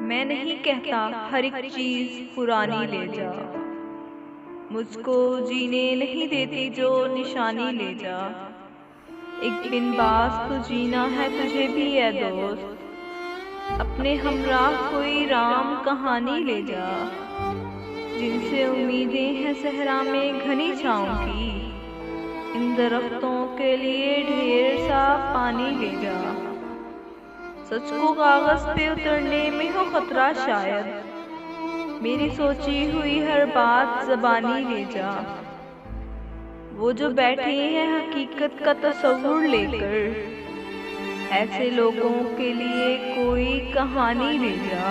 मैं नहीं कहता हर एक चीज पुरानी ले जा, मुझको जीने नहीं देती जो निशानी ले जा। एक बिन बास तो जीना है तुझे भी है दोस्त, अपने हमराह कोई राम कहानी ले जा। जिनसे उम्मीदें हैं सहरा में घनी छाँव की, इन दरख्तों के लिए ढेर सा पानी ले जा। सच को कागज पे उतरने में हो खतरा शायद, मेरी सोची हुई हर बात ज़बानी ले जा। वो जो बैठे हैं हकीकत का तस्वुर लेकर, ऐसे लोगों के लिए कोई कहानी ले जा।